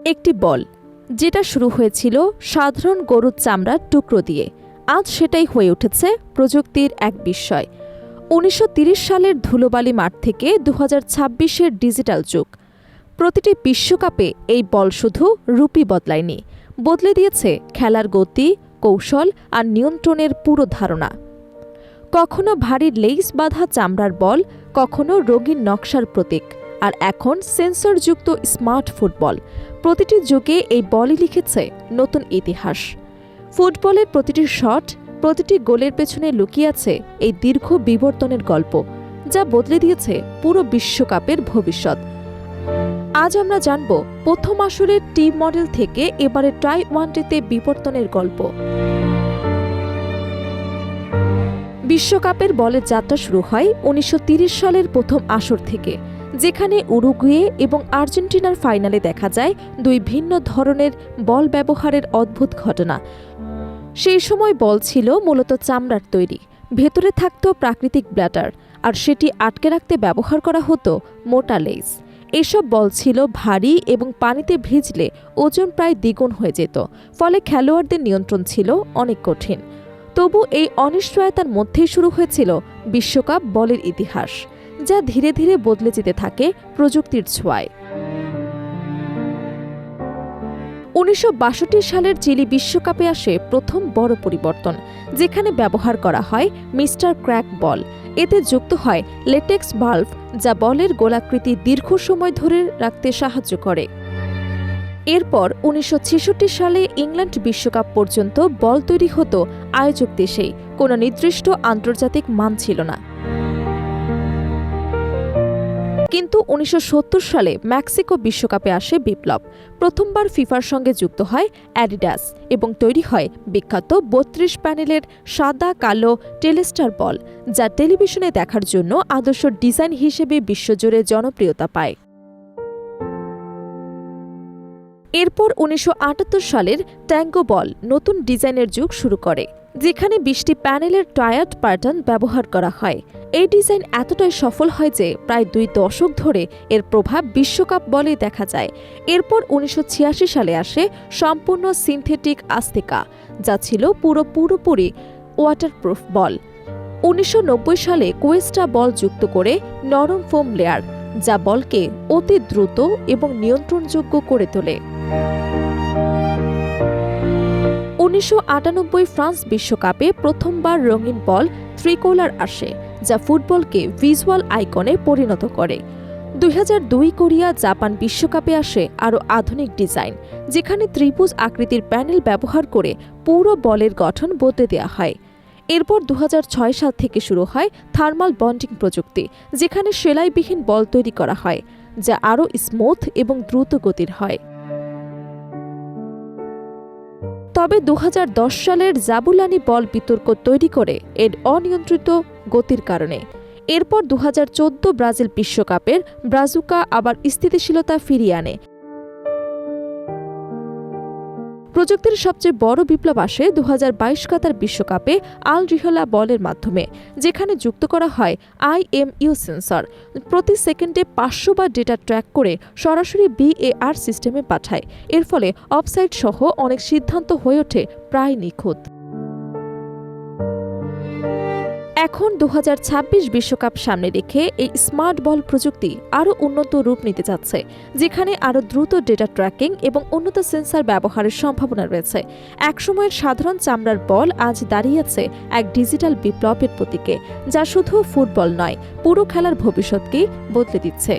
একটি বল, যেটা শুরু হয়েছিল সাধারণ গরুর চামড়ার টুকরো দিয়ে, আজ সেটাই হয়ে উঠেছে প্রযুক্তির এক বিস্ময়। ১৯৩০ সালের ধুলোবালি মাঠ থেকে ২০২৬-এর ডিজিটাল যুগ। প্রতিটি বিশ্বকাপে এই বল শুধু রূপই বদলায়নি, বদলে দিয়েছে খেলার গতি, কৌশল আর নিয়ন্ত্রণের পুরো ধারণা। কখনো ভারী লেইস বাঁধা চামড়ার বল, কখনো রঙিন নকশার প্রতীক, আর এখন সেন্সরযুক্ত স্মার্ট ফুটবল। প্রতিটি যুগে এই বলই লিখেছে নতুন ইতিহাস। ফুটবলের প্রতিটি শট, প্রতিটি গোলের পেছনে লুকিয়ে আছে এই দীর্ঘ বিবর্তনের গল্প, যা বদলে দিয়েছে পুরো বিশ্বকাপের ভবিষ্যৎ। আজ আমরা জানব প্রথম আসরের টিম মডেল থেকে এবারে ট্রাই ওয়ানডেতে বিবর্তনের গল্প। বিশ্বকাপের বলের যাত্রা শুরু হয় ১৯৩০ সালের প্রথম আসর থেকে, যেখানে উরুগুয়ে এবং আর্জেন্টিনার ফাইনালে দেখা যায় দুই ভিন্ন ধরনের বল ব্যবহারের অদ্ভুত ঘটনা। সেই সময় বল ছিল মূলত চামড়ার তৈরি, ভেতরে থাকত প্রাকৃতিক ব্ল্যাটার, আর সেটি আটকে রাখতে ব্যবহার করা হতো মোটা লেস। এসব বল ছিল ভারী এবং পানিতে ভিজলে ওজন প্রায় দ্বিগুণ হয়ে যেত, ফলে খেলোয়াড়দের নিয়ন্ত্রণ ছিল অনেক কঠিন। তবু এই অনিশ্চয়তার মধ্যেই শুরু হয়েছিল বিশ্বকাপ বলের ইতিহাস, যা ধীরে ধীরে বদলে যেতে থাকে প্রযুক্তির ছোঁয়ায়। ১৯৬২ সালের চিলি বিশ্বকাপে আসে প্রথম বড় পরিবর্তন, যেখানে ব্যবহার করা হয় মিস্টার ক্র্যাক বল। এতে যুক্ত হয় লেটেক্স ভালভ, যা বলের গোলাকৃতি দীর্ঘ সময় ধরে রাখতে সাহায্য করে। এরপর ১৯৬৬ সালে ইংল্যান্ড বিশ্বকাপ পর্যন্ত বল তৈরি হতো আয়োজক দেশেই, কোনো নির্দিষ্ট আন্তর্জাতিক মান ছিল না। কিন্তু ১৯৭০ সালে মেক্সিকো বিশ্বকাপে আসে বিপ্লব। প্রথমবার ফিফার সঙ্গে যুক্ত হয় অ্যাডিডাস এবং তৈরি হয় বিখ্যাত ৩২ প্যানেলের সাদা কালো টেলেস্টার বল, যা টেলিভিশনে দেখার জন্য আদর্শ ডিজাইন হিসেবে বিশ্বজুড়ে জনপ্রিয়তা পায়। এরপর ১৯৭৮ সালের ট্যাঙ্গো বল নতুন ডিজাইনের যুগ শুরু করে, যেখানে ২০টি প্যানেলের টায়ার্ড প্যাটার্ন ব্যবহার করা হয়। এই ডিজাইন এতটাই সফল হয় যে প্রায় ২ দশক ধরে এর প্রভাব বিশ্বকাপ বলে দেখা যায়। এরপর ১৯৮৬ সালে আসে সম্পূর্ণ সিনথেটিক আস্তেকা, যা ছিল পুরোপুরি ওয়াটারপ্রুফ বল। ১৯৯০ সালে কোয়েস্টা বল যুক্ত করে নরম ফোম লেয়ার, যা বলকে অতি দ্রুত এবং নিয়ন্ত্রণযোগ্য করে তোলে। ১৯৯৮ ফ্রান্স বিশ্বকাপে প্রথমবার রঙিন বল ত্রিকোলার আসে, যা ফুটবলকে ভিজুয়াল আইকনে পরিণত করে। ২০০২ কোরিয়া জাপান বিশ্বকাপে আসে আরও আধুনিক ডিজাইন, যেখানে ত্রিভুজ আকৃতির প্যানেল ব্যবহার করে পুরো বলের গঠন বদলে দেওয়া হয়। এরপর ২০০৬ সাল থেকে শুরু হয় থার্মাল বন্ডিং প্রযুক্তি, যেখানে সেলাইবিহীন বল তৈরি করা হয়, যা আরও স্মুথ এবং দ্রুত গতির হয়। তবে ২০১০ সালের জাবুলানি বল বিতর্ক তৈরি করে এর অনিয়ন্ত্রিত গতির কারণে। এরপর ২০১৪ ব্রাজিল বিশ্বকাপের ব্রাজুকা আবার স্থিতিশীলতা ফিরিয়ে আনে। প্রযুক্তির সবচেয়ে বড় বিপ্লব আসে ২০২২ কাতার বিশ্বকাপে আল রিহলা বলের মাধ্যমে, যেখানে যুক্ত করা হয় IMU সেন্সর। প্রতি সেকেন্ডে ৫০০ বার ডেটা ট্র্যাক করে সরাসরি VAR সিস্টেমে পাঠায়। এর ফলে অফসাইড সহ অনেক সিদ্ধান্ত হয়ে ওঠে প্রায় নিখুঁত। এখন ২০২৬ বিশ্বকাপ সামনে রেখে এই স্মার্ট বল প্রযুক্তি আরও উন্নত রূপ নিতে যাচ্ছে, যেখানে আরও দ্রুত ডেটা ট্র্যাকিং এবং উন্নত সেন্সর ব্যবহারের সম্ভাবনা রয়েছে। একসময়ের সাধারণ চামড়ার বল আজ দাঁড়িয়েছে এক ডিজিটাল বিপ্লবের প্রতীকে, যা শুধু ফুটবল নয়, পুরো খেলার ভবিষ্যৎকেই বদলে দিচ্ছে।